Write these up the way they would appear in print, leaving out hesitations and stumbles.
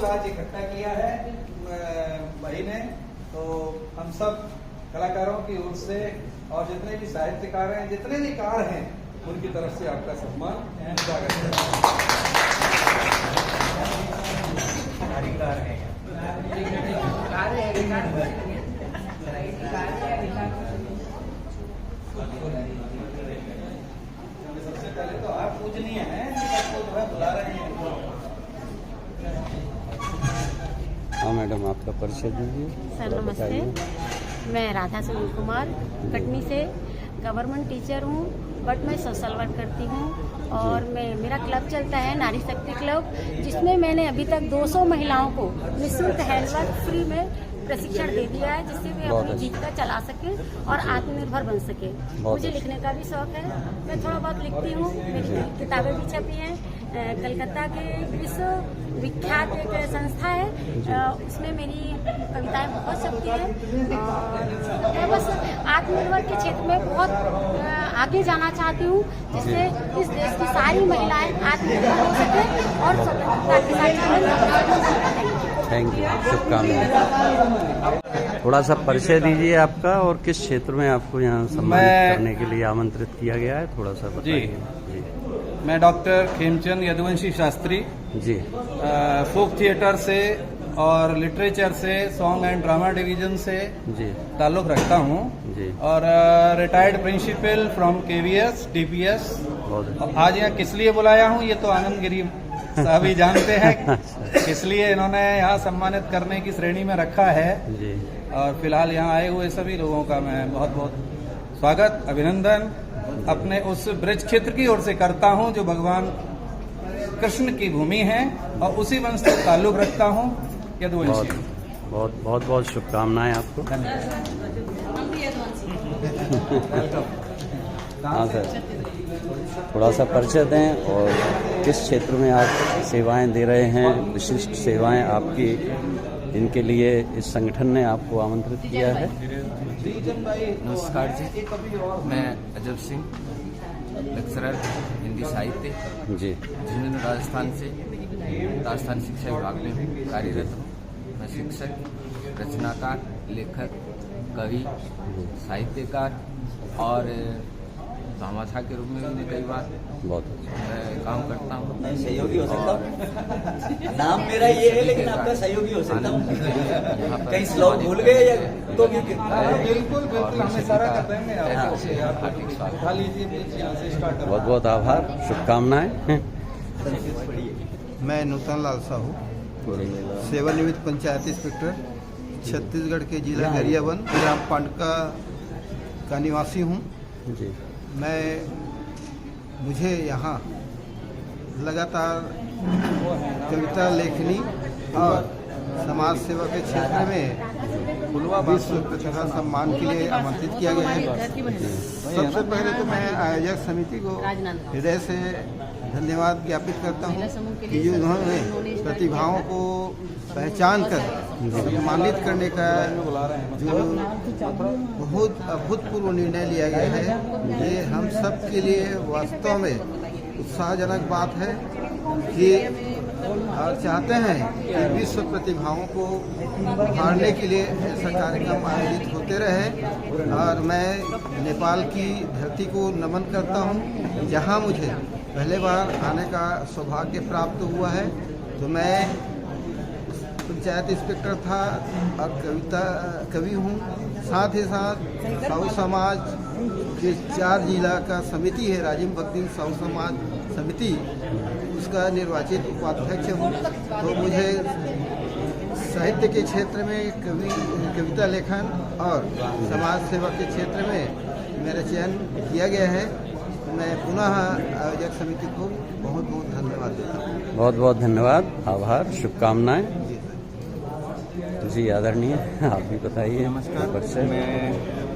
फूल आज इकट्ठा किया है भाई ने, तो हम सब कलाकारों की ओर से और जितने भी साहित्यकार हैं, जितने भी कार हैं, उनकी तरफ से आपका सम्मान स्वागत है। सबसे पहले तो आप पूजनीय हैं, आपको जो है बुला रहे हैं। हाँ मैडम, आपका परिचय दीजिए। सर नमस्ते, मैं राधा सुनील कुमार कटनी से गवर्नमेंट टीचर हूँ, बट मैं सोशल वर्क करती हूँ और मेरा क्लब चलता है नारी शक्ति क्लब, जिसमें मैंने अभी तक 200 महिलाओं को निःशुल्क हैंडवर्क फ्री में प्रशिक्षण दे दिया है, जिससे वे अपनी जीविका चला सके और आत्मनिर्भर बन सके। मुझे लिखने का भी शौक है, मैं थोड़ा बहुत लिखती हूँ, मेरी किताबें भी छपी हैं। कलकत्ता के विश्व विख्यात एक संस्था है, उसमें मेरी कविताएं बहुत छपती हैं और मैं बस आत्मनिर्भर के क्षेत्र में बहुत आगे जाना चाहती हूँ, जिससे इस देश की सारी महिलाएं आत्मनिर्भर हो सके और स्वतंत्रता के साथ। थैंक यू, शुभकामनाएं। थोड़ा सा परिचय दीजिए आपका और किस क्षेत्र में आपको यहाँ सम्मानित करने के लिए आमंत्रित किया गया है, थोड़ा सा बताइए। जी, मैं डॉक्टर खेमचंद यदुवंशी शास्त्री जी, फोक थिएटर से और लिटरेचर से, सॉन्ग एंड ड्रामा डिवीजन से जी ताल्लुक रखता हूँ जी, और retired principal from KVS DPS. आज यहाँ किस लिए बुलाया हूँ ये तो आनंद गिरी साहब ही जानते हैं, इसलिए इन्होंने यहाँ सम्मानित करने की श्रेणी में रखा है जी। और फिलहाल यहाँ आए हुए सभी लोगों का मैं बहुत बहुत स्वागत, अभिनंदन अपने उस ब्रज क्षेत्र की ओर से करता हूँ जो भगवान कृष्ण की भूमि है और उसी वंश से ताल्लुक रखता हूँ। यदुवंशी, बहुत बहुत बहुत शुभकामनाएं आपको। हाँ सर, थोड़ा सा परिचय दें और किस क्षेत्र में आप सेवाएं दे रहे हैं, विशिष्ट सेवाएं आपकी, इनके लिए इस संगठन ने आपको आमंत्रित किया है। नमस्कार जी, मैं अजब सिंह, लेक्चरर हिंदी साहित्य जी, झुंझुनू राजस्थान से राजस्थान शिक्षा विभाग में कार्यरत हूँ। मैं शिक्षक, रचनाकार, लेखक, कवि, साहित्यकार और भामाशाह के रूप में भी कई बार बहुत काम करता हूँ। सहयोगी हो सकता हूँ, नाम मेरा ये है लेकिन आपका सहयोगी हो सकता हूँ। कहीं श्लोक भूल गए या तो बिल्कुल बिल्कुल हमें सारा कर देंगे। बहुत बहुत आभार, शुभकामनाएं। मैं नूतन लाल साहू, सेवानिवृत्त पंचायत इंस्पेक्टर, छत्तीसगढ़ के जिला गरियाबंद ग्राम पांडका का निवासी हूँ। जी, मुझे यहाँ लगातार कविता लेखनी और समाज सेवा के क्षेत्र में विश्व प्रतिभा सम्मान के लिए आमंत्रित किया गया है। सबसे पहले तो मैं आयोजक समिति को हृदय से धन्यवाद ज्ञापित करता हूँ कि उन्होंने प्रतिभाओं को पहचान कर सम्मानित करने का जो बहुत अभूतपूर्व निर्णय लिया गया है, ये हम सब के लिए वास्तव में उत्साहजनक बात है कि और चाहते हैं कि विश्व प्रतिभाओं को उभारने के लिए ऐसा कार्यक्रम आयोजित होते रहे। और मैं नेपाल की धरती को नमन करता हूँ, जहाँ मुझे पहले बार आने का सौभाग्य प्राप्त हुआ है। तो मैं पंचायत इंस्पेक्टर था और कवि हूँ, साथ ही साथ साहू समाज के 4 जिला का समिति है, राजीव भक्ति साहू समाज समिति, उसका निर्वाचित उपाध्यक्ष हूँ। तो मुझे साहित्य के क्षेत्र में कविता लेखन और समाज सेवा के क्षेत्र में मेरा चयन किया गया है। मैं पुनः आयोजक समिति को बहुत बहुत धन्यवाद देता हूँ। बहुत बहुत धन्यवाद, आभार, शुभकामनाएं। जी आदरणीय, आप भी बताइए। नमस्कार, मैं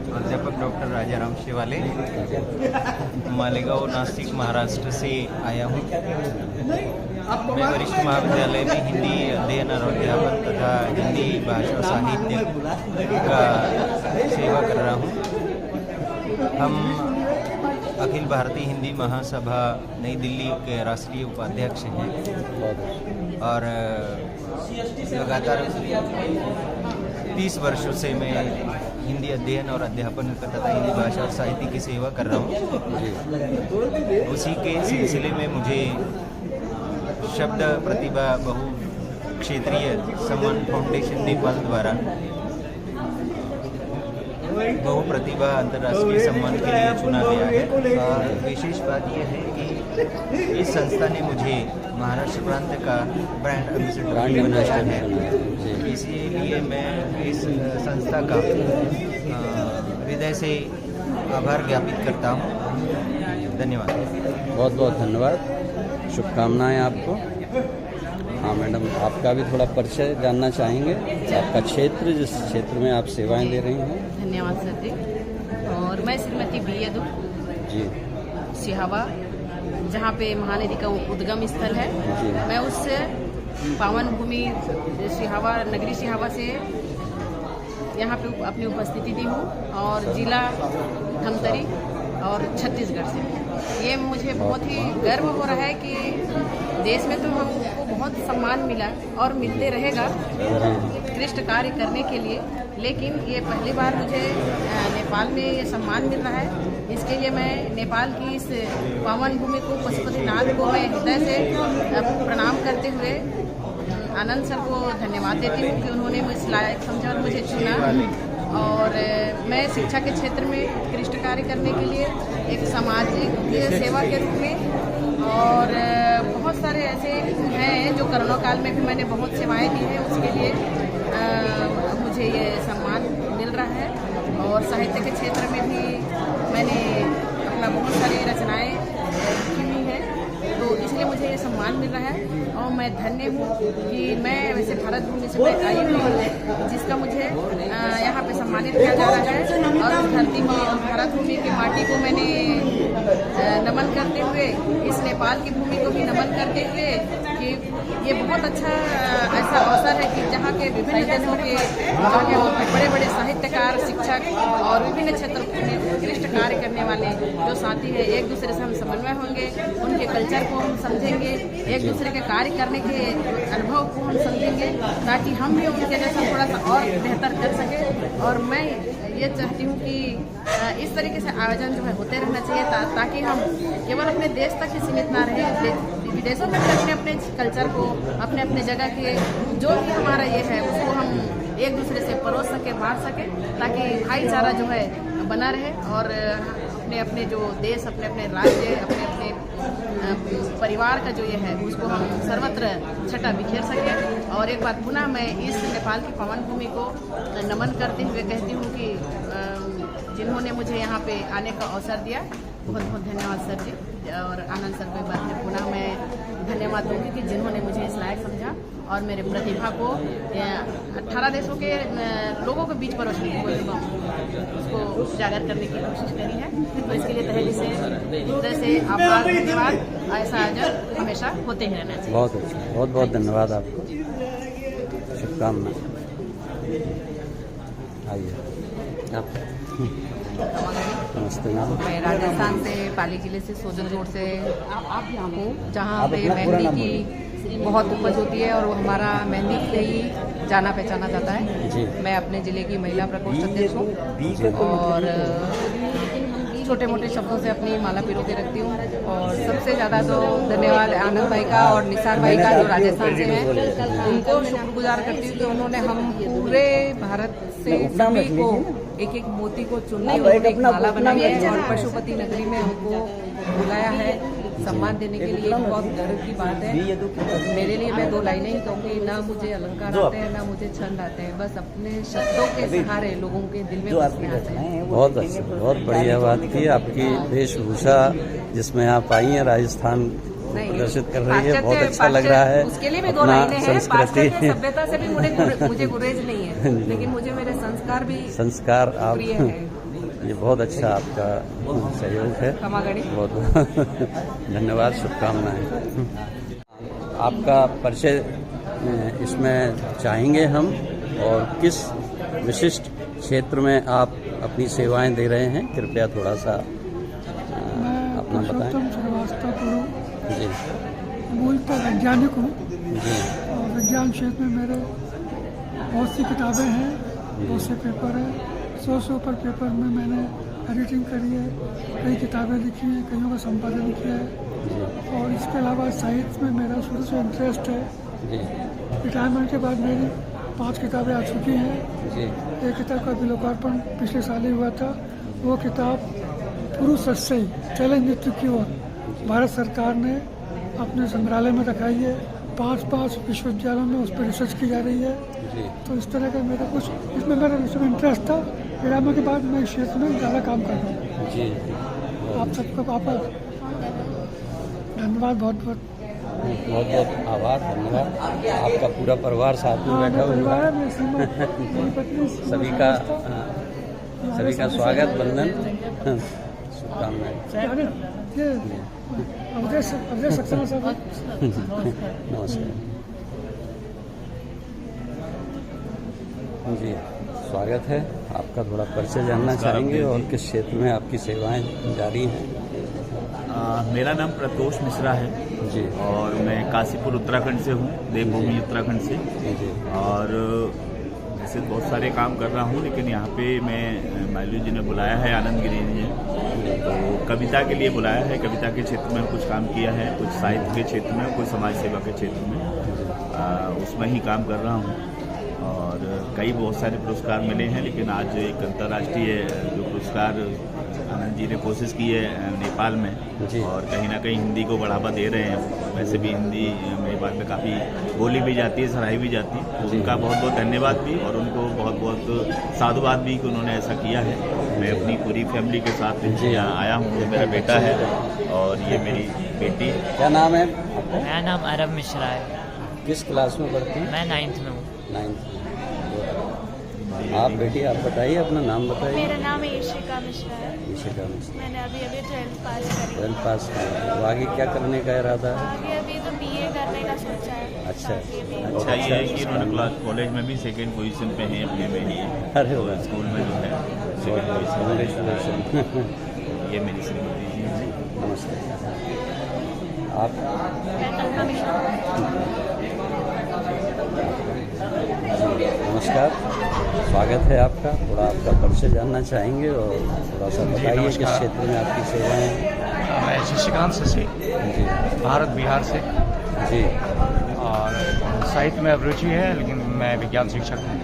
प्राध्यापक डॉक्टर राजाराम शेवाले, मालेगांव, नासिक, महाराष्ट्र से आया हूँ। मैं वरिष्ठ महाविद्यालय में हिंदी अध्ययन और अध्यापन तथा हिंदी भाषा साहित्य का सेवा कर रहा हूँ। हम अखिल भारतीय हिंदी महासभा नई दिल्ली के राष्ट्रीय उपाध्यक्ष हैं और लगातार 30 वर्षों से मैं हिंदी अध्ययन और अध्यापन तथा हिंदी भाषा और साहित्य की सेवा कर रहा हूँ। उसी के सिलसिले में मुझे शब्द प्रतिभा बहु क्षेत्रीय सम्मान फाउंडेशन नेपाल द्वारा बहु प्रतिभा अंतर्राष्ट्रीय सम्मान के लिए चुना गया है। और विशेष बात यह है कि इस संस्था ने मुझे महाराष्ट्र प्रांत का ब्रांड एम्बेसडर बनाया है। इसीलिए मैं इस संस्था का हृदय से आभार ज्ञापित करता हूँ। धन्यवाद। बहुत बहुत धन्यवाद, शुभकामनाएं आपको। हाँ मैडम, आपका भी थोड़ा परिचय जानना चाहेंगे, आपका क्षेत्र, जिस क्षेत्र में आप सेवाएं दे रही हैं। धन्यवाद सर जी। और मैं श्रीमती बी यदु जी, सिहावा, जहाँ पे महानदी का उद्गम स्थल है, मैं उस पावन भूमि सिहावा, नगरी सिहावा से यहाँ पे अपनी उपस्थिति दी हूँ और जिला धमतरी और छत्तीसगढ़ से। ये मुझे बहुत ही गर्व हो रहा है कि देश में तो हमको बहुत सम्मान मिला और मिलते रहेगा उत्कृष्ट कार्य करने के लिए, लेकिन ये पहली बार मुझे नेपाल में ये सम्मान मिल रहा है। इसके लिए मैं नेपाल की इस पावन भूमि को, पशुपतिनाथ को मैं हृदय से प्रणाम करते हुए आनंद सर को धन्यवाद देती हूँ कि उन्होंने मुझे लायक समझा और मुझे चुना। और मैं शिक्षा के क्षेत्र में उत्कृष्ट कार्य करने के लिए एक सामाजिक सेवा के रूप में, और बहुत सारे ऐसे हैं जो कोरोना काल में भी मैंने बहुत सेवाएं दी हैं, उसके लिए मुझे ये सम्मान मिल रहा है। और साहित्य के क्षेत्र में भी मैंने अपना बहुत सारी रचनाएं लिखी हुई हैं, तो इसलिए मुझे ये सम्मान मिल रहा है। और मैं धन्य हूँ कि मैं वैसे भारत भूमि से आई हुई हूँ, जिसका मुझे यहाँ पे सम्मानित किया जा रहा है। और उस धरती में, भारत भूमि की माटी को मैंने नमन करते हुए, इस नेपाल की भूमि को भी नमन करते हुए कि ये बहुत अच्छा ऐसा अवसर है कि जहाँ के विभिन्न देशों के बड़े बड़े साहित्यकार, शिक्षक और विभिन्न क्षेत्रों में उत्कृष्ट कार्य करने वाले जो साथी हैं, एक दूसरे से हम समन्वय होंगे, उनके कल्चर को हम समझेंगे, एक दूसरे के कार्य करने के अनुभव को हम समझेंगे, ताकि हम भी उनके जैसा थोड़ा सा और बेहतर कर सकें। और मैं ये चाहती हूँ कि इस तरीके से आयोजन जो है होते रहना चाहिए, ताकि हम केवल अपने देश तक ही सीमित ना रहे, विदेशों में भी अपने अपने कल्चर को, अपने अपने जगह के जो भी हमारा ये है उसको हम एक दूसरे से परोस सके, बांट सके, ताकि भाईचारा जो है बना रहे और अपने अपने जो देश, अपने अपने राज्य, अपने अपने परिवार का जो ये है उसको हम सर्वत्र छटा बिखेर सकें। और एक बार पुनः मैं इस नेपाल की पावन भूमि को नमन करते हुए कहती हूँ कि जिन्होंने मुझे यहाँ पे आने का अवसर दिया, बहुत बहुत धन्यवाद सर जी। और आनंद सर को एक बार पुनः मैं धन्यवाद दूंगी कि जिन्होंने मुझे इस लायक समझा और मेरे प्रतिभा को 18 देशों के लोगों के बीच परोसने की उसको उजागर करने की कोशिश करी है। तो इसके लिए तहे से हृदय से आभार, धन्यवाद। ऐसा आयोजन हमेशा होते ही रहना चाहिए। बहुत अच्छा, बहुत बहुत धन्यवाद आपको, शुभकामनाएं। आइए आप। नमस्ते मैम। मैं राजस्थान से पाली जिले से सोजन रोड से हूँ, जहाँ पे मेहंदी की बहुत उपज होती है और हमारा मेहंदी से ही जाना पहचाना जाता है जी। मैं अपने जिले की महिला प्रकोष्ठ अध्यक्ष हूँ और छोटे मोटे शब्दों से अपनी माला पिरो के रखती हूँ। और सबसे ज़्यादा तो धन्यवाद आनंद भाई का और निसार भाई का, जो राजस्थान से हैं, उनको शुक्रगुजार करती हूँ कि उन्होंने हम पूरे भारत से सभी को एक एक मोती को चुनने और एक माला बनाई है और पशुपति नगरी में हमको बुलाया है सम्मान देने के लिए। बहुत गर्व की बात है मेरे लिए। मैं दो लाइनें ही कहूँगी, ना मुझे अलंकार आते हैं, ना मुझे छंद आते हैं, बस अपने शब्दों के सहारे लोगों के दिल में बसने आते हैं। बहुत अच्छा, बहुत बढ़िया बात की। आपकी वेशभूषा जिसमें आप आई हैं राजस्थान प्रदर्शित कर रही है, बहुत अच्छा लग रहा है। उसके लिए भी दो लाइनें हैं। संस्कृति, सभ्यता से भी मुझे गुरेज नहीं है, लेकिन मुझे मेरे संस्कार भी संस्कार आप, ये बहुत अच्छा आपका सहयोग है। बहुत धन्यवाद, शुभकामनाएं। आपका परिचय इसमें चाहेंगे हम, और किस विशिष्ट क्षेत्र में आप अपनी सेवाएं दे रहे हैं, कृपया थोड़ा सा अपना बताएं। जी, मूलतः वैज्ञानिक हूँ और विज्ञान क्षेत्र में मेरे बहुत सी किताबें हैं, बहुत से पेपर हैं। 100 से ऊपर पेपर में मैंने एडिटिंग करी है, कई किताबें लिखी हैं, कईयों का संपादन किया है। और इसके अलावा साहित्य में मेरा शुरू से इंटरेस्ट है। रिटायरमेंट के बाद मेरी 5 किताबें आ चुकी हैं। एक किताब का भी लोकार्पण पिछले साल ही हुआ था। वो किताब पुरुष सच्चाई चैलेंज मृत्यु की ओर भारत सरकार ने अपने संग्रहालय में रखाई है। 5 विश्वविद्यालयों में उस पर रिसर्च की जा रही है। तो इस तरह का मेरा कुछ इसमें मेरा इंटरेस्ट था। रिटायरमेंट के बाद मैं इस क्षेत्र में ज़्यादा काम कर रहा हूँ। आप सबका आपका धन्यवाद, बहुत बहुत आभार, धन्यवाद। आपका पूरा परिवार साथ में बैठा हुआ है। सभी का स्वागत, वंदन, शुभकामनाएं। नमस्कार जी, स्वागत है आपका। थोड़ा परिचय जानना चाहेंगे और किस क्षेत्र में आपकी सेवाएं जारी हैं? मेरा नाम प्रतोष मिश्रा है जी, और मैं काशीपुर उत्तराखंड से हूँ, देवभूमि उत्तराखंड से। जी, और ऐसे बहुत सारे काम कर रहा हूँ, लेकिन यहाँ पे मैं मालू जी ने बुलाया है, आनंद गिरी जी ने, तो कविता के लिए बुलाया है। कविता के क्षेत्र में कुछ काम किया है, कुछ साहित्य के क्षेत्र में, कुछ समाज सेवा के क्षेत्र में, उसमें ही काम कर रहा हूँ। और कई बहुत सारे पुरस्कार मिले हैं, लेकिन आज एक अंतर्राष्ट्रीय जो पुरस्कार आनंद जी ने कोशिश की है नेपाल में, और कहीं ना कहीं हिंदी को बढ़ावा दे रहे हैं। वैसे भी हिंदी नेपाल में काफ़ी बोली भी जाती है, सराही भी जाती है। उनका बहुत बहुत धन्यवाद भी, और उनको बहुत बहुत साधुवाद भी कि उन्होंने ऐसा किया है। मैं अपनी पूरी फैमिली के साथ यहाँ आया हूँ। ये मेरा बेटा है और ये मेरी बेटी। क्या नाम है? मेरा नाम अरब मिश्रा है। किस क्लास में पढ़ते हैं? मैं 9th में हूँ। 9th। आप बेटी, आप बताइए, अपना नाम बताइए। मेरा नाम ईशिका मिश्रा है। ईशिका मिश्रा। मैंने अभी 12th पास करी। 12th पास किया, तो आगे क्या करने का इरादा है? अभी तो BA करने का सोचा है। अच्छा, अच्छा ये है कि उन्होंने कॉलेज में भी 2nd पोजीशन पे हैं अपने में ही। अरे वाह, स्कूल में जो है 2nd पोजीशन। ये मेरी श्रीमती जी हैं। नमस्ते। आप? नमस्कार, स्वागत है आपका। थोड़ा आपका परिचय जानना चाहेंगे और थोड़ा सा बताइए किस क्षेत्र में आपकी सेवाएं हैं? मैं शशिकांत से जी, भारत बिहार से जी, और साहित्य में अब रुचि है, लेकिन मैं विज्ञान शिक्षक हूँ।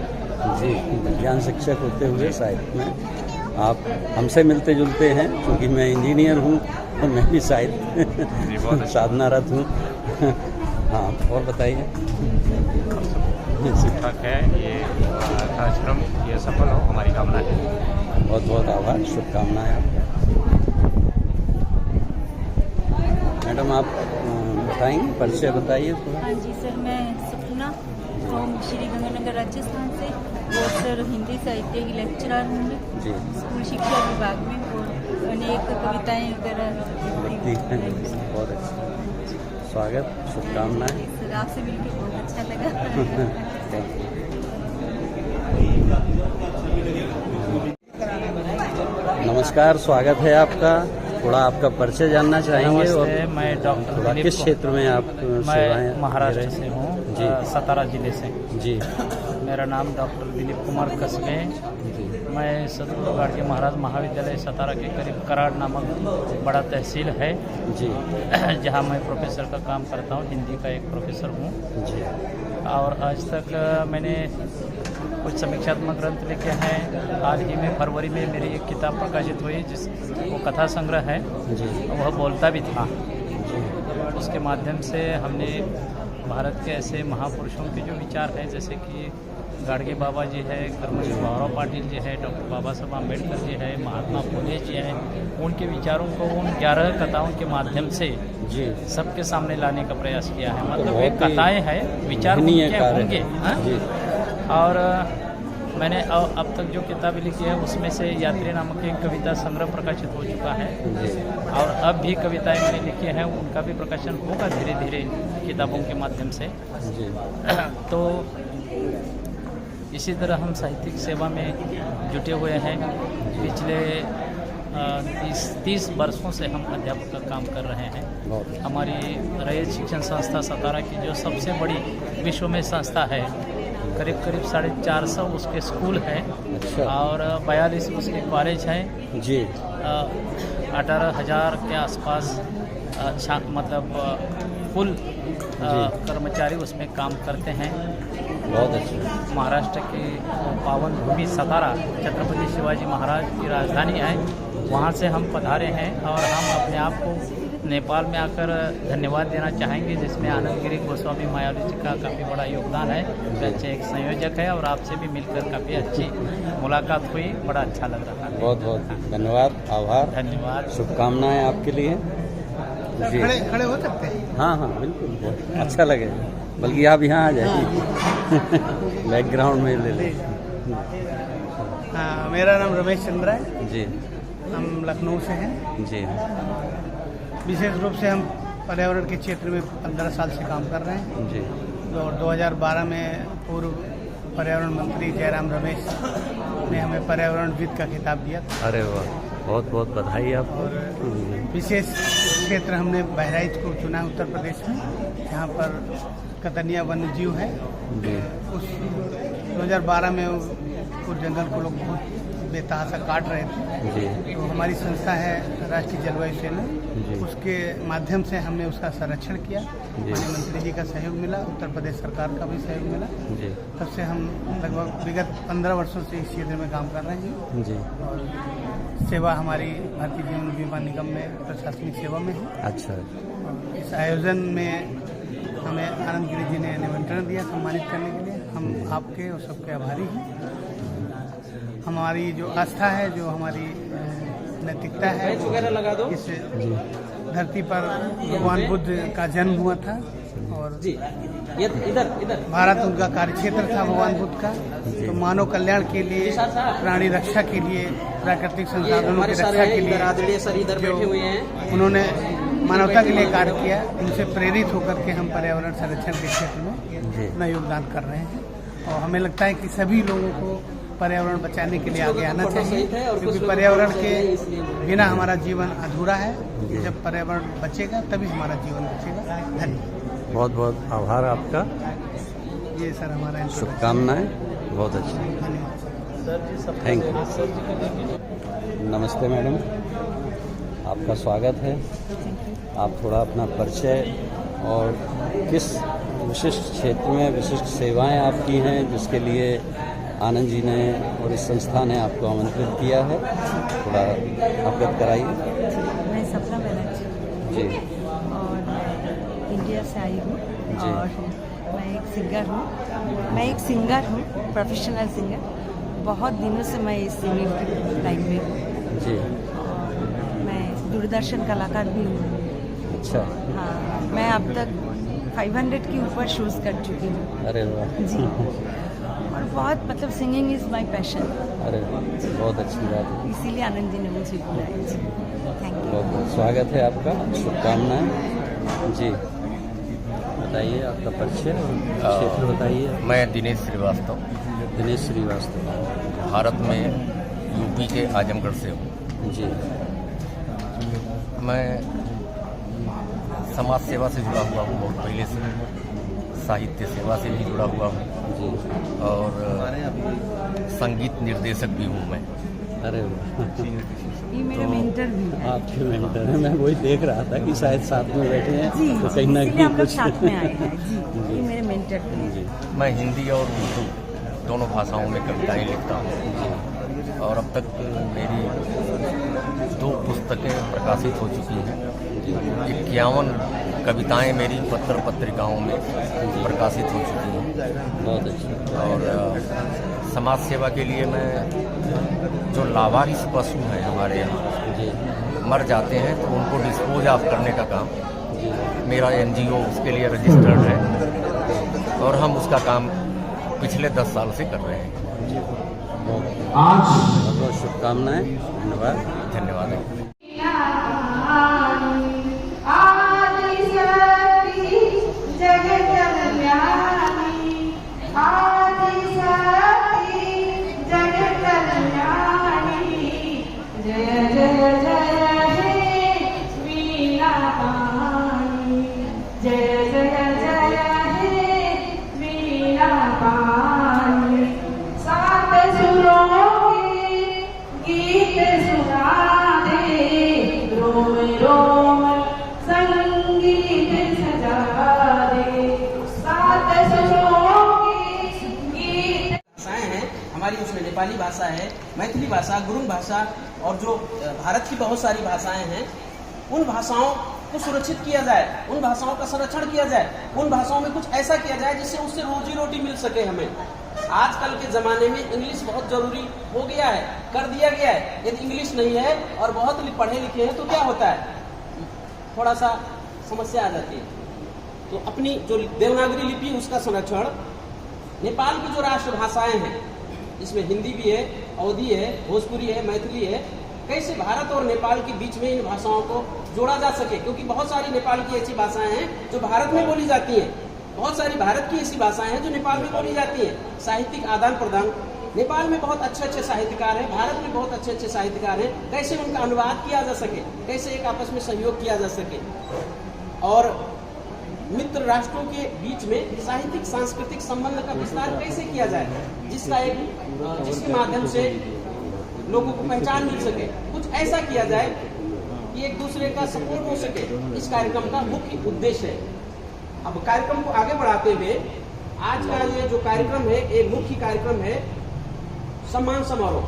जी, विज्ञान शिक्षक होते हुए साहित्य में आप हमसे मिलते जुलते हैं, क्योंकि मैं इंजीनियर हूँ और मैं भी साहित्य साधनारत हूँ। हाँ, और बताइए। ठीक ठाक है, ये कार्यक्रम ये सफल हो, हमारी कामना है। बहुत बहुत आभार, शुभकामनाएं आपका। मैडम, आप बताएंगे, परिचय बताइए थोड़ा। हाँ जी सर, मैं सपना फ्रॉम श्री गंगानगर राजस्थान से, और सर हिंदी साहित्य की लेक्चरर हूँ मैं जी, स्कूल शिक्षा विभाग में, और अनेक कविताएं वगैरह लिखती हूँ। बहुत अच्छा, स्वागत, शुभकामनाएं। सर आपसे मिलकर बहुत अच्छा लगा। नमस्कार, स्वागत है आपका। थोड़ा आपका परिचय जानना चाहेंगे और मैं डॉक्टर थोड़ा किस क्षेत्र में आप सेवाएं? मैं महाराष्ट्र से हूँ जी, सतारा जिले से जी। मेरा नाम डॉक्टर दिलीप कुमार कसबे। मैं सदगुरु गाड़गे महाराज महाविद्यालय सतारा के करीब कराड़ नामक बड़ा तहसील है जी, जहाँ मैं प्रोफेसर का काम करता हूँ, हिंदी का एक प्रोफेसर हूँ जी। और आज तक मैंने कुछ समीक्षात्मक ग्रंथ लिखे हैं। हाल ही में फरवरी में मेरी एक किताब प्रकाशित हुई, जिस वो कथा संग्रह है जी, वह बोलता भी था। उसके माध्यम से हमने भारत के ऐसे महापुरुषों के जो विचार हैं, जैसे कि गाड़गे बाबा जी है, कर्मवीर गौरव पाटिल जी है, डॉक्टर बाबा साहब आम्बेडकर जी है, महात्मा फुले जी हैं, उनके विचारों को उन 11 कथाओं के माध्यम से जी सबके सामने लाने का प्रयास किया है। मतलब ये कथाएं हैं, विचार होंगे। और मैंने अब तक जो किताबें लिखी है उसमें से यात्री नामक एक कविता संग्रह प्रकाशित हो चुका है, और अब भी कविताएं मैंने लिखी हैं, उनका भी प्रकाशन होगा धीरे धीरे किताबों के माध्यम से। तो इसी तरह हम साहित्यिक सेवा में जुटे हुए हैं। पिछले 30 वर्षों से हम अध्यापक का काम कर रहे हैं। हमारी रैयत शिक्षण संस्था सतारा की जो सबसे बड़ी विश्व में संस्था है, करीब 450 उसके स्कूल हैं। अच्छा। और 42 उसके कॉलेज हैं जी। 18,000 के आसपास मतलब कुल कर्मचारी उसमें काम करते हैं। बहुत अच्छा। महाराष्ट्र की पावन भूमि सतारा छत्रपति शिवाजी महाराज की राजधानी है, वहाँ से हम पधारे हैं और हम अपने आप को नेपाल में आकर धन्यवाद देना चाहेंगे, जिसमें आनंद गिरी गोस्वामी मायावती जी का काफ़ी बड़ा योगदान है। वे अच्छे एक संयोजक है और आपसे भी मिलकर काफ़ी अच्छी मुलाकात हुई, बड़ा अच्छा लग रहा है। बहुत बहुत धन्यवाद, आभार, धन्यवाद, शुभकामनाएं आपके लिए जी। खड़े हो सकते हैं? हाँ हाँ बिल्कुल, बहुत अच्छा लगे, बल्कि आप यहाँ आ जाइए बैकग्राउंड में ले लें। हाँ, मेरा नाम रमेश चंद्र है जी। हम लखनऊ से हैं जी। विशेष रूप से हम पर्यावरण के क्षेत्र में 15 साल से काम कर रहे हैं जी। और 2012 में पूर्व पर्यावरण मंत्री जयराम रमेश ने हमें पर्यावरणविद का खिताब दिया था। अरे वाह, बहुत बहुत बधाई आपको। और विशेष क्षेत्र हमने बहराइच को चुना है उत्तर प्रदेश में, जहाँ पर कतनिया वन्य जीव है। जी। उस 2012 में उस जंगल को लोग बहुत बेतहाशा काट रहे थे जी। तो हमारी संस्था है राष्ट्रीय जलवायु सेना, उसके माध्यम से हमने उसका संरक्षण किया। माननीय मंत्री जी का सहयोग मिला, उत्तर प्रदेश सरकार का भी सहयोग मिला जी। तब से हम लगभग विगत 15 वर्षों से इस क्षेत्र में काम कर रहे हैं जी। और सेवा हमारी भारतीय जीवन बीमा निगम में प्रशासनिक सेवा में है। अच्छा। इस आयोजन में हमें आनंद गिरी जी ने निमंत्रण दिया सम्मानित करने के लिए, हम आपके और सबके आभारी हैं। हमारी जो आस्था है, जो हमारी नैतिकता है, इस धरती पर भगवान बुद्ध का जन्म हुआ था और भारत उनका कार्यक्षेत्र था भगवान बुद्ध का। तो मानव कल्याण के लिए, प्राणी रक्षा के लिए, प्राकृतिक संसाधनों की रक्षा के लिए जो उन्होंने मानवता के लिए कार्य किया, उनसे प्रेरित होकर के हम पर्यावरण संरक्षण के क्षेत्र में अपना योगदान कर रहे हैं। और हमें लगता है कि सभी लोगों को पर्यावरण बचाने के लिए आगे आना चाहिए, क्योंकि पर्यावरण के बिना हमारा जीवन अधूरा है। जब पर्यावरण बचेगा तभी हमारा जीवन बचेगा। धन्यवाद। बहुत बहुत आभार आपका। ये सर हमारा शुभकामनाएं, बहुत अच्छा, थैंक यू। नमस्ते मैडम, आपका स्वागत है। आप थोड़ा अपना परिचय और किस विशिष्ट क्षेत्र में विशिष्ट सेवाएं आपकी हैं जिसके लिए आनंद जी ने और इस संस्था ने आपको आमंत्रित किया है, थोड़ा अवगत कराइए। मैं सपना बनर्जी जी। और इंडिया से आई हूँ और मैं एक सिंगर हूँ, प्रोफेशनल सिंगर। बहुत दिनों से मैं इस सिंगिंग लाइन में हूँ जी। और मैं दूरदर्शन कलाकार भी हूँ। अच्छा। हाँ, मैं अब तक 500 के ऊपर शोज कर चुकी हूँ। अरे वाह जी। और बहुत मतलब सिंगिंग इज़ माय पैशन। अरे बहुत अच्छी बात है, इसीलिए आनंद जी ने मुझे बुलाया जी। Thank you. बहुत बहुत स्वागत है आपका, शुभकामनाएं जी। बताइए आपका परिचय और क्षेत्र बताइए। मैं दिनेश श्रीवास्तव। दिनेश श्रीवास्तव भारत में यूपी के आजमगढ़ से हूँ जी। मैं समाज सेवा से जुड़ा हुआ हूँ बहुत पहले से, साहित्य सेवा से भी जुड़ा हुआ हूँ और संगीत निर्देशक भी हूँ मैं। अरे ये मेरे मेंटर भी हैं। आपके मेंटर हैं, मैं वही देख रहा था कि शायद साथ में बैठे हैं जी, तो कहीं ना कहीं कुछ साथ में आए हैं जी। ये मेरे मेंटर भी हैं। मैं हिंदी और उर्दू दोनों भाषाओं में कविताएं लिखता हूँ और अब तक मेरी 2 पुस्तकें प्रकाशित हो चुकी हैं। 51 कविताएं मेरी पत्र पत्रिकाओं में प्रकाशित हो चुकी हैं। बहुत अच्छा। और समाज सेवा के लिए मैं जो लावारिस पशु हैं हमारे यहाँ मर जाते हैं तो उनको डिस्पोज ऑफ करने का काम मेरा NGO उसके लिए रजिस्टर्ड है और हम उसका काम पिछले 10 साल से कर रहे हैं। बहुत बहुत शुभकामनाएं, धन्यवाद। धन्यवाद। नेपाली भाषा है, मैथिली भाषा, गुरुंग भाषा और जो भारत की बहुत सारी भाषाएं हैं, उन भाषाओं को सुरक्षित किया जाए, उन भाषाओं का संरक्षण किया जाए, उन भाषाओं में कुछ ऐसा किया जाए जिससे उससे रोजी रोटी मिल सके हमें। आजकल के ज़माने में इंग्लिश बहुत ज़रूरी हो गया है, कर दिया गया है। यदि इंग्लिश नहीं है और बहुत पढ़े लिखे हैं तो क्या होता है, थोड़ा सा समस्या आ जाती है। तो अपनी जो देवनागरी लिपि उसका संरक्षण, नेपाल की जो राष्ट्रभाषाएं हैं इसमें हिंदी भी है, अवधी है, भोजपुरी है, मैथिली है, कैसे भारत और नेपाल के बीच में इन भाषाओं को जोड़ा जा सके, क्योंकि बहुत सारी नेपाल की ऐसी भाषाएं हैं जो भारत में बोली जाती हैं, बहुत सारी भारत की ऐसी भाषाएं हैं जो नेपाल में बोली जाती हैं। साहित्यिक आदान प्रदान, नेपाल में बहुत अच्छे अच्छे साहित्यकार हैं, भारत में बहुत अच्छे अच्छे साहित्यकार हैं, कैसे उनका अनुवाद किया जा सके, कैसे एक आपस में सहयोग किया जा सके, और मित्र राष्ट्रों के बीच में साहित्यिक सांस्कृतिक संबंध का विस्तार कैसे किया जाए, जिसके माध्यम से लोगों को पहचान मिल सके, कुछ ऐसा किया जाए कि एक दूसरे का सपोर्ट हो सके। इस कार्यक्रम का मुख्य उद्देश्य है। अब कार्यक्रम को आगे बढ़ाते हुए आज का ये जो कार्यक्रम है, एक मुख्य कार्यक्रम है सम्मान समारोह।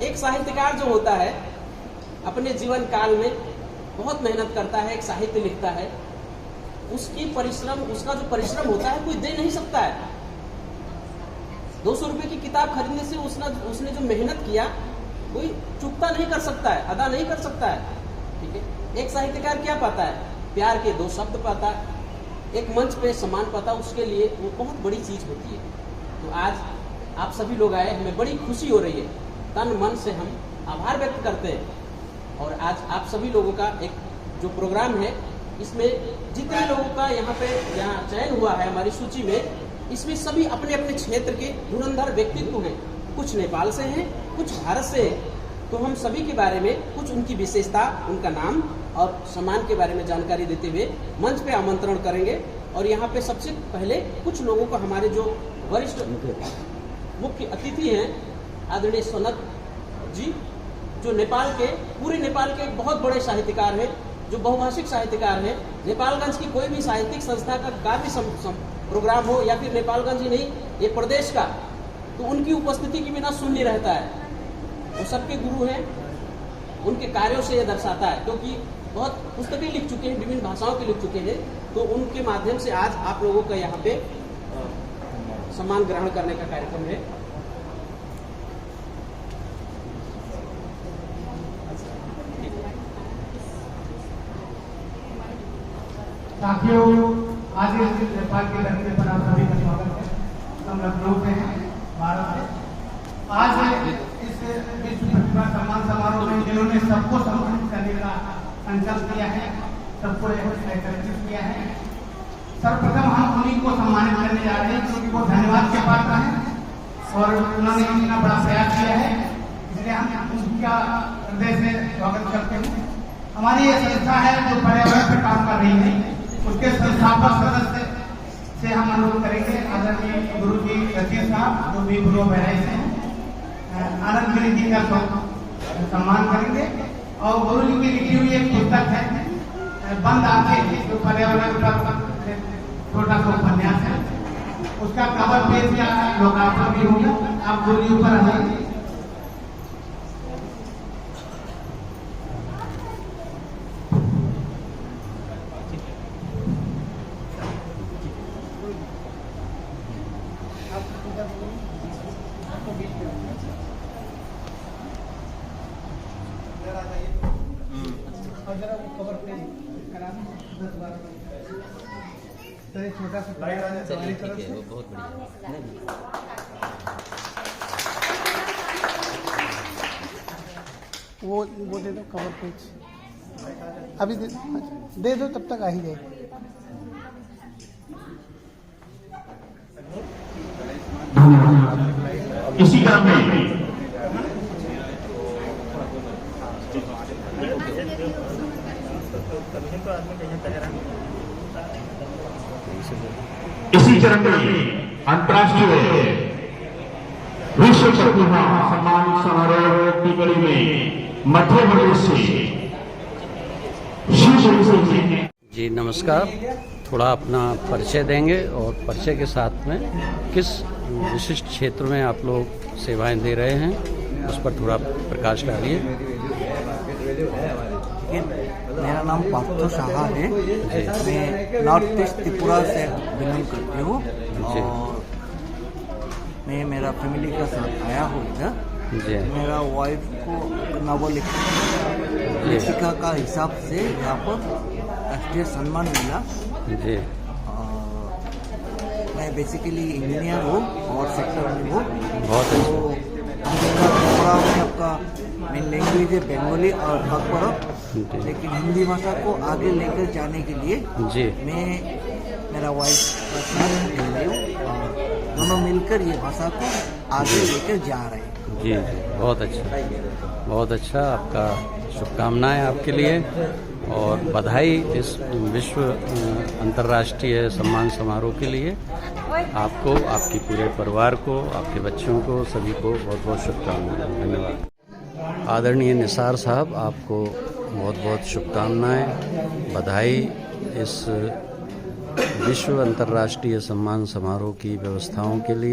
एक साहित्यकार जो होता है अपने जीवन काल में बहुत मेहनत करता है, एक साहित्य लिखता है, उसका जो परिश्रम होता है कोई दे नहीं सकता है। 200 रुपए की किताब खरीदने से उसने जो मेहनत किया कोई चुकता नहीं कर सकता है, अदा नहीं कर सकता है। ठीक है, एक साहित्यकार क्या पाता है, प्यार के 2 शब्द पाता, एक मंच पे सम्मान पाता, उसके लिए वो बहुत बड़ी चीज होती है। तो आज आप सभी लोग आए, हमें बड़ी खुशी हो रही है, तन मन से हम आभार व्यक्त करते हैं। और आज आप सभी लोगों का एक जो प्रोग्राम है, इसमें जितने लोगों का यहाँ चयन हुआ है हमारी सूची में, इसमें सभी अपने अपने क्षेत्र के धुरंधर व्यक्तित्व हैं, कुछ नेपाल से हैं, कुछ भारत से हैं। तो हम सभी के बारे में कुछ उनकी विशेषता, उनका नाम और सम्मान के बारे में जानकारी देते हुए मंच पे आमंत्रण करेंगे। और यहाँ पे सबसे पहले कुछ लोगों को, हमारे जो वरिष्ठ मुख्य अतिथि हैं आदरणीय सनत जी, जो पूरे नेपाल के एक बहुत बड़े साहित्यकार हैं, जो बहुभाषिक साहित्यकार हैं। नेपालगंज की कोई भी साहित्यिक संस्था का भी प्रोग्राम हो या फिर नेपालगंज ही नहीं, ये प्रदेश का, तो उनकी उपस्थिति के बिना शून्य रहता है। वो सबके गुरु हैं, उनके कार्यों से ये दर्शाता है, क्योंकि बहुत पुस्तकें लिख चुके हैं, विभिन्न भाषाओं के लिख चुके हैं। तो उनके माध्यम से आज आप लोगों का यहाँ पे सम्मान ग्रहण करने का कार्यक्रम है। साथियों, आज इस नेपाल के धरती पर आप सभी का स्वागत है। हम लखनऊ से हैं, भारत से। आज इस विश्व प्रतिभा सम्मान समारोह में जिन्होंने सबको सम्मानित करने का संकल्प किया है, सबको एकत्रित किया है, सर्वप्रथम हम उन्हीं को सम्मानित करने जा रहे हैं, क्योंकि वो धन्यवाद के पात्र हैं और उन्होंने इतना बड़ा प्रयास किया है, इसलिए हम उनका हृदय से स्वागत करते हैं। हमारी ये संस्था है जो पर्यावरण पर काम कर रही है, उसके संस्थापक सदस्य से हम अनुरोध करेंगे आदरणीय गुरु जी रचित साहब, जो भी गुरु बहराइच हैं, आनंद गिरी जी का सम्मान करेंगे। और गुरु जी की लिखी हुई एक पुस्तक है बंद आंखें, जो पर्यावरण पर छोटा सा उपन्यास है, उसका कवर पेज का लोकार्पण भी होगा। आप गुरु जी ऊपर आ जाइए। छोटा सा चलिए, ठीक है, वो बहुत बढ़िया। वो दे दो कवर पेज, अभी दे दो, तब तक आ ही जाएगी। इसी क्रम में अंतर्राष्ट्रीय विश्व प्रतिभा सम्मान समारोह की कड़ी में मध्य प्रदेश से जी नमस्कार। थोड़ा अपना परिचय देंगे और परिचय के साथ में किस विशिष्ट क्षेत्र में आप लोग सेवाएं दे रहे हैं उस पर थोड़ा प्रकाश डालिए। मेरा नाम पार्थो शाह है। मैं नॉर्थ ईस्ट त्रिपुरा से बिलोंग करती हूँ और मैं मेरा फैमिली के साथ आया हूँ इधर। मेरा वाइफ को नवोलेखिका का हिसाब से यहाँ पर राष्ट्रीय सम्मान मिला। जी। मैं बेसिकली इंजीनियर हूँ और सेक्टर में हूँ। बहुत त्रिपुरा में आपका मेन लैंग्वेज है बंगाली और बकपरा, लेकिन हिंदी भाषा को आगे लेकर जाने के लिए मैं मेरा वाइफ का साथ दे रही हूँ और दोनों मिलकर ये भाषा को आगे लेकर जा रहे हैं। जी, बहुत अच्छा, बहुत अच्छा। आपका शुभकामनाएं आपके लिए और बधाई इस विश्व अंतर्राष्ट्रीय सम्मान समारोह के लिए। आपको, आपके पूरे परिवार को, आपके बच्चों को, सभी को बहुत बहुत शुभकामनाएं। धन्यवाद। आदरणीय निसार साहब, आपको बहुत बहुत शुभकामनाएं, बधाई इस विश्व अंतर्राष्ट्रीय सम्मान समारोह की व्यवस्थाओं के लिए।